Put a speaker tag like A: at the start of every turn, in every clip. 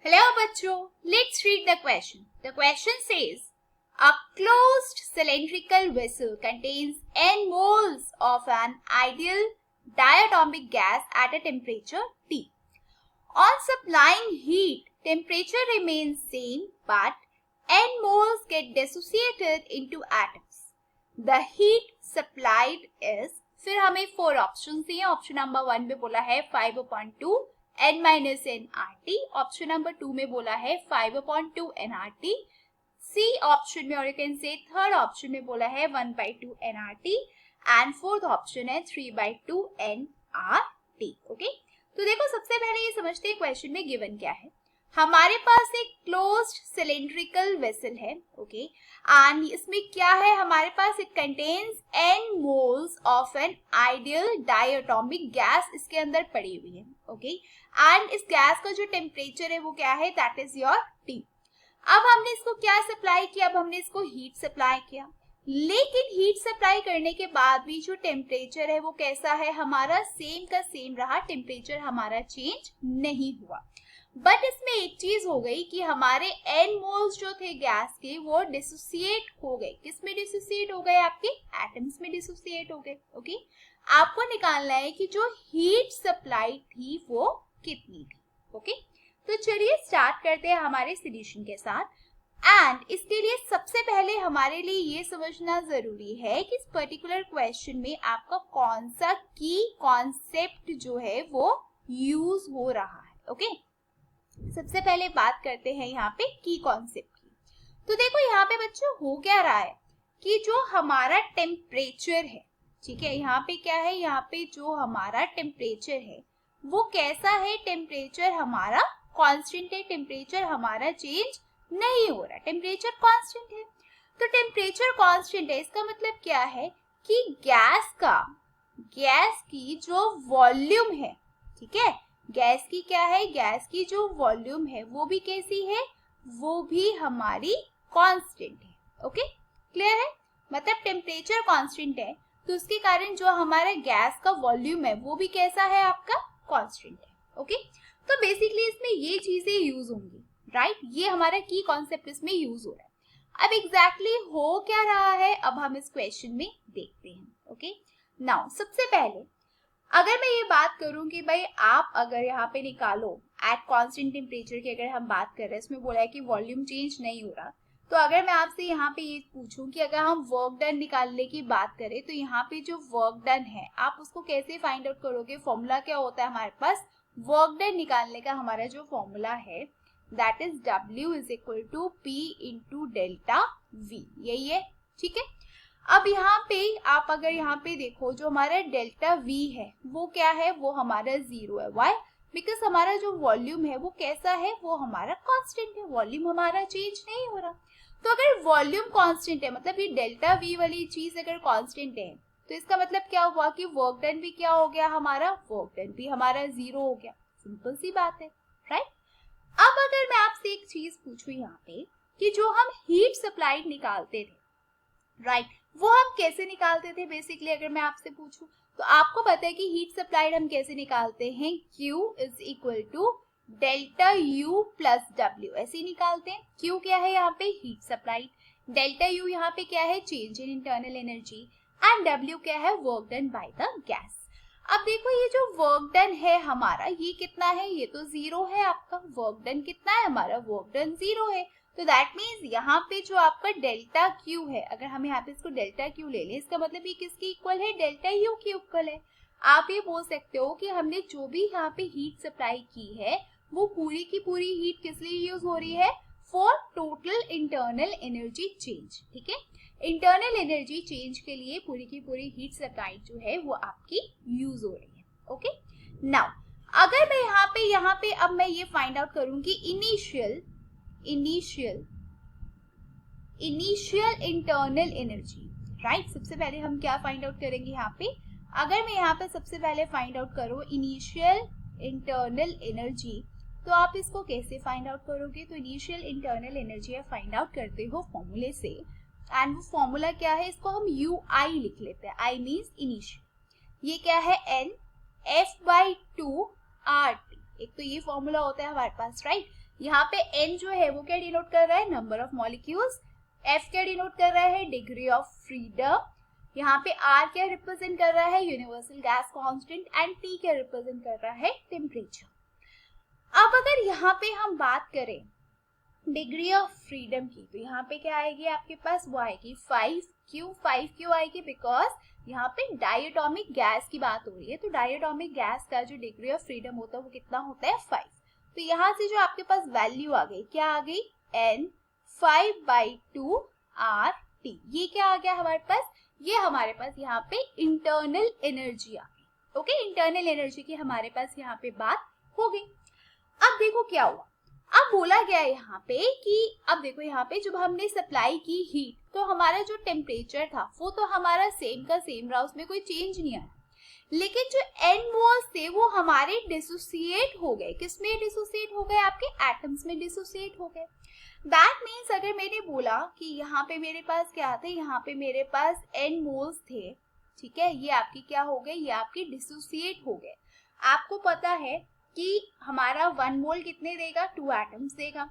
A: Hello bachcho, let's read the question. The question says, a closed cylindrical vessel contains n moles of an ideal diatomic gas at a temperature T. On supplying heat, temperature remains same but n moles get dissociated into atoms. The heat supplied is, फिर हमें 4 option दिए. Option number 1 में बोला है 5/2 n minus n RT. Option number 2 में बोला है 5/2 n RT. C option में और you can say third option में बोला है 1/2 n RT and fourth option है 3/2 n RT. ओके, तो देखो सबसे पहले ये समझते हैं क्वेश्चन में गिवन क्या है. हमारे पास एक क्लोज्ड सिलेंड्रिकल वेसल है. ओके, एंड इसमें क्या है हमारे पास, it contains n moles of an ideal diatomic gas इसके अंदर पड़ी हुई है. ओके, एंड इस गैस का जो टेम्परेचर है वो क्या है, दैट इज योर T. अब हमने इसको क्या सप्लाई किया, अब हमने इसको हीट सप्लाई किया. लेकिन हीट सप्लाई करने के बाद भी जो टेम्परेचर है वो कैसा है हमारा, सेम का सेम रहा. टेम्परेचर हमारा चेंज नहीं हुआ. बट इसमें एक चीज हो गई कि हमारे n मोल्स जो थे गैस के वो डिसोसिएट हो गए. किस में डिसोसिएट हो गए, आपके एटम्स में डिसोसिएट हो गए. ओके, आपको निकालना है कि जो हीट सप्लाई थी वो कितनी थी. ओके, तो चलिए स्टार्ट करते हैं हमारे सॉल्यूशन के साथ. एंड इसके लिए सबसे पहले हमारे लिए ये समझना जरूरी है कि इस पर्टिकुलर क्वेश्चन में आपका कौन सा की कॉन्सेप्ट जो है वो यूज हो रहा है. ओके, सबसे पहले बात करते हैं यहाँ पे की कॉन्सेप्ट की. तो देखो यहाँ पे बच्चों हो क्या रहा है कि जो हमारा टेम्परेचर है, ठीक है, यहाँ पे क्या है, यहाँ पे जो हमारा टेम्परेचर है वो कैसा है, टेम्परेचर हमारा कांस्टेंट है. टेम्परेचर हमारा चेंज नहीं हो रहा, टेम्परेचर कांस्टेंट है. तो टेम्परेचर कांस्टेंट है, इसका मतलब क्या है कि गैस की जो वॉल्यूम है, ठीक है, गैस की क्या है, गैस की जो वॉल्यूम है वो भी कैसी है, वो भी हमारी कांस्टेंट है. ओके, क्लियर है, मतलब टेम्परेचर कांस्टेंट है तो उसके कारण जो हमारा गैस का वॉल्यूम है वो भी कैसा है, आपका कांस्टेंट है. ओके, तो बेसिकली इसमें ये चीजें यूज होंगी, राइट. ये हमारा की कॉन्सेप्ट इसमें यूज हो रहा है. अब एग्जैक्टली हो क्या रहा है अब हम इस क्वेश्चन में देखते हैं. ओके, नाउ सबसे पहले अगर मैं ये बात करूं कि भाई आप अगर यहाँ पे निकालो एट कांस्टेंट टेम्परेचर की, अगर हम बात कर रहे हैं, इसमें बोला है कि वॉल्यूम चेंज नहीं हो रहा, तो अगर मैं आपसे यहाँ पे ये पूछूं कि अगर हम वर्क डन निकालने की बात करें तो यहाँ पे जो वर्क डन है आप उसको कैसे फाइंड आउट करोगे. फॉर्मूला क्या होता है हमारे पास, वर्क डन निकालने का हमारा जो फॉर्मूला है that is W is equal to P into delta V, यही है. ठीक है, अब यहाँ पे आप अगर यहाँ पे देखो जो हमारा डेल्टा V है वो क्या है, वो हमारा 0 है. वाई, बिकॉज हमारा जो वॉल्यूम है वो कैसा है, वो हमारा कांस्टेंट है, वॉल्यूम हमारा चेंज नहीं हो रहा. तो अगर वॉल्यूम कांस्टेंट है, मतलब ये डेल्टा V वाली चीज अगर कांस्टेंट है तो इसका मतलब क्या हुआ कि वर्क डन भी क्या हो गया हमारा, वर्क डन भी हमारा 0 हो गया. सिंपल सी बात है, राइट. अब अगर मैं आपसे एक चीज पूछूं यहाँ पे कि जो हम हीट सप्लाई निकालते थे, राइट, वो हम कैसे निकालते थे. बेसिकली अगर मैं आपसे पूछूं तो आपको पता है कि हीट सप्लाइड हम कैसे निकालते हैं, Q is equal to delta U plus W, ऐसे निकालते हैं. Q क्या है यहाँ पे, हीट सप्लाइड, डेल्टा U यहाँ पे क्या है, change in internal energy, and W क्या है, work done by the gas. अब देखो ये जो वर्क डन है हमारा ये कितना है, ये तो 0 है. आपका वर्क डन कितना है, हमारा वर्क डन 0 है. तो दैट मीन्स यहाँ पे जो आपका डेल्टा Q है, अगर हम यहाँ पे इसको डेल्टा Q ले लें, इसका मतलब ये किसके इक्वल है, डेल्टा U के इक्वल है. आप ये बोल सकते हो कि हमने जो भी यहाँ पे हीट सप्लाई की है वो पूरी की पूरी हीट किस लिए यूज हो रही है, for total internal energy change. ठीक है, इंटरनल एनर्जी चेंज के लिए पूरी की पूरी हीट सप्लाई जो है वो आपकी यूज हो रही है. ओके, नाउ अगर मैं यहाँ पे अब मैं ये फाइंड आउट करूं कि इनिशियल इंटरनल एनर्जी, राइट. सबसे पहले हम क्या फाइंड आउट करेंगे यहाँ पे, अगर मैं यहाँ पे सबसे पहले फाइंड आउट करूँ इनिशियल इंटरनल एनर्जी, तो आप इसको कैसे फाइंड आउट करोगे. तो इनिशियल इंटरनल एनर्जी आप फाइंड आउट करते हो फॉर्मूले से, एंड वो फॉर्मूला क्या है, इसको हम UI लिख लेते हैं. I मीन्स इनिशियल, ये क्या है, N F/2 RT. एक तो ये फॉर्मूला होता है हमारे पास, राइट. यहाँ पे n जो है वो क्या डिनोट कर रहा है, नंबर ऑफ मॉलिक्यूल्स, f क्या डिनोट कर रहा है, डिग्री ऑफ फ्रीडम, यहाँ पे r क्या रिप्रेजेंट कर रहा है, universal gas constant, and t क्या रिप्रेजेंट कर रहा है, टेम्परेचर। अब अगर यहाँ पे हम बात करें डिग्री ऑफ फ्रीडम की, तो यहाँ पे क्या आएगी आपके पास, वो आएगी 5 क्यों आएगी, बिकॉज यहाँ पे डायटोमिक गैस की बात हो रही है, तो डायटोमिक गैस का जो डिग्री ऑफ फ्रीडम होता है वो कितना होता है, 5। तो यहाँ से जो आपके पास वैल्यू आ गई, क्या आ गई, n 5/2 RT। ये क्या आ गया हमारे पास, ये हमारे पास यहाँ पे इंटरनल एनर्जी आ गई। ओके, इंटरनल एनर्जी की हमारे पास यहाँ पे बात हो गई। अब देखो क्या हुआ, अब बोला गया है यहाँ पे कि अब देखो यहाँ पे जब हमने सप्लाई की हीट, तो हमारा जो टेम्परेचर था वो तो हमारा सेम का सेम रहा, उसमें कोई चेंज नहीं आया, लेकिन जो n मोल्स थे वो हमारे डिसोसिएट हो गए। किसमें डिसोसिएट हो गए, आपके एटम्स में डिसोसिएट हो गए। दैट मीन्स अगर मैंने बोला कि यहाँ पे मेरे पास क्या थे, यहाँ पे मेरे पास n मोल्स थे, ठीक है, ये आपकी क्या हो गए, ये आपकी डिसोसिएट हो गए। आपको पता है कि हमारा 1 मोल कितने देगा, 2 एटम्स देगा,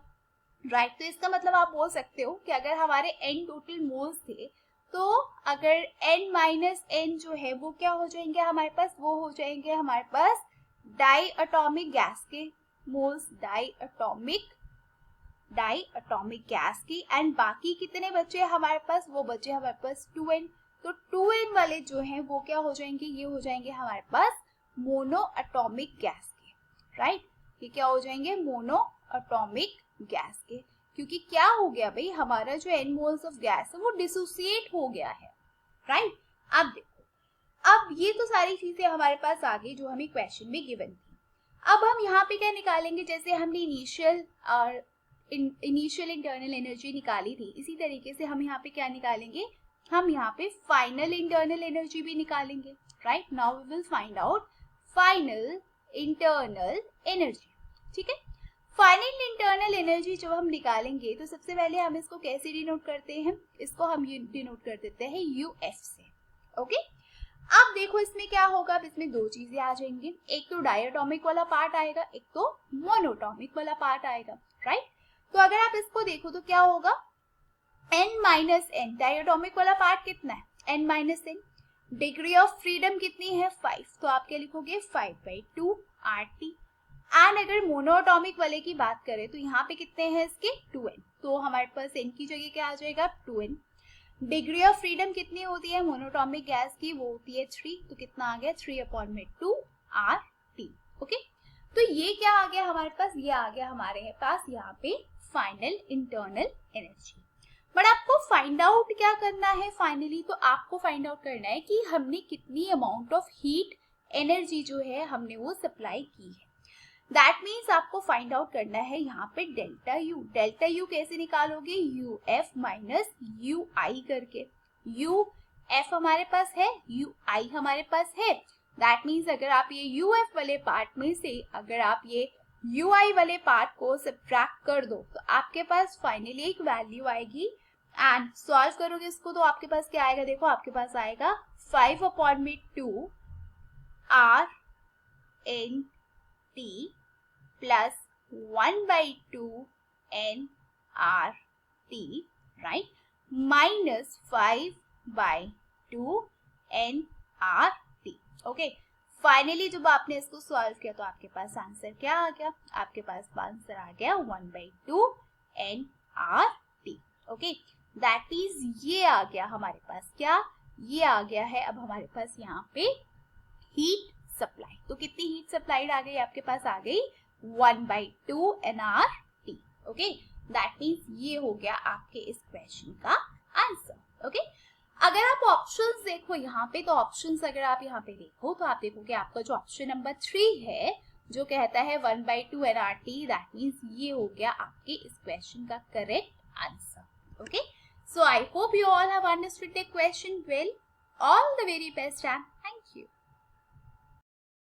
A: राइट। तो इसका मतलब आप बोल सकते हो कि अगर हमारे n टोटल मोल्स थे, तो अगर n माइनस n जो है वो क्या हो जाएंगे हमारे पास, वो हो जाएंगे हमारे पास डाई अटोमिक गैस के मोल्स, डाई अटोमिक गैस की, एंड बाकी कितने बचे हमारे पास, वो बचे हमारे पास 2n। तो 2n वाले जो हैं वो क्या हो जाएंगे, ये हो जाएंगे हमारे पास मोनो अटोमिक गैस, राइट। ये क्या हो जाएंगे, मोनो अटोमिक गैस के, क्योंकि क्या हो गया भाई, हमारा जो n मोल्स ऑफ गैस है वो डिसोसिएट हो गया है, राइट। अब देखो, अब ये तो सारी चीजें हमारे पास आ गई जो हमें क्वेश्चन में गिवन थी। अब हम यहाँ पे क्या निकालेंगे, जैसे हमने इनिशियल इंटरनल एनर्जी निकाली थी, इसी तरीके से हम यहाँ पे क्या निकालेंगे, हम यहाँ पे फाइनल इंटरनल एनर्जी भी निकालेंगे, right. Now we will find out final internal energy, ठीक है। फाइनल इंटरनल एनर्जी जब हम निकालेंगे तो सबसे पहले हम इसको कैसे डिनोट करते हैं, इसको हम डिनोट कर देते हैं UF से, ओके। अब देखो इसमें क्या होगा, अब इसमें दो चीजें आ जाएंगी, एक तो डायटोमिक वाला पार्ट आएगा, एक तो मोनोटोमिक वाला पार्ट आएगा, राइट। तो अगर आप इसको देखो तो क्या होगा, n माइनस n, डायटोमिक वाला पार्ट कितना है, n minus n, degree of freedom कितनी है, 5, तो आप क्या लिखोगे 5/2 RT। एंड अगर मोनोटोमिक वाले की बात करें तो यहाँ पे कितने हैं इसके, 2n, तो हमारे पास n की जगह क्या आ जाएगा, 2n। डिग्री ऑफ फ्रीडम कितनी होती है मोनोटोमिक गैस की, वो होती है 3, तो कितना आ गया 3/2 RT, ओके। तो ये क्या आ गया हमारे पास, ये आ गया हमारे पास यहाँ पे फाइनल इंटरनल एनर्जी। बट आपको फाइंड आउट क्या करना है फाइनली, तो आपको फाइंड आउट करना है कि हमने कितनी अमाउंट ऑफ हीट एनर्जी जो है हमने वो सप्लाई की है। दैट मीन्स आपको फाइंड आउट करना है यहाँ पे डेल्टा यू। डेल्टा यू कैसे निकालोगे, UF माइनस UI करके, UF हमारे पास है, UI हमारे पास है। दैट मीन्स अगर आप ये UF वाले पार्ट में से अगर आप ये UI वाले पार्ट को सब्ट्रैक्ट कर दो तो आपके पास फाइनली एक वैल्यू आएगी, एंड सॉल्व करोगे इसको तो आपके पास क्या आएगा, देखो आपके पास आएगा 5/2 RNT plus 1/2 nRT, right, minus 5/2 nRT, okay. Finally जब आपने इसको सॉल्व किया तो आपके पास आंसर क्या आ गया, आपके पास आंसर आ गया 1/2 nRT, ओके। दैट इज ये आ गया हमारे पास, क्या ये आ गया है अब हमारे पास यहाँ पे हीट सप्लाई। तो कितनी हीट सप्लाइड आ गई आपके पास, आ गई 1/2 nRT, ओके। दैट मीन्स ये हो गया आपके इस क्वेश्चन का आंसर, ओके। अगर आप ऑप्शंस देखो यहाँ पे, तो ऑप्शंस अगर आप यहाँ पे देखो तो आप देखोगे आपका जो ऑप्शन नंबर 3 है जो कहता है 1/2 nRT, दैट मीन्स ये हो गया आपके इस क्वेश्चन का correct answer, okay. So I hope you all have understood the question well. All the very best and thank you.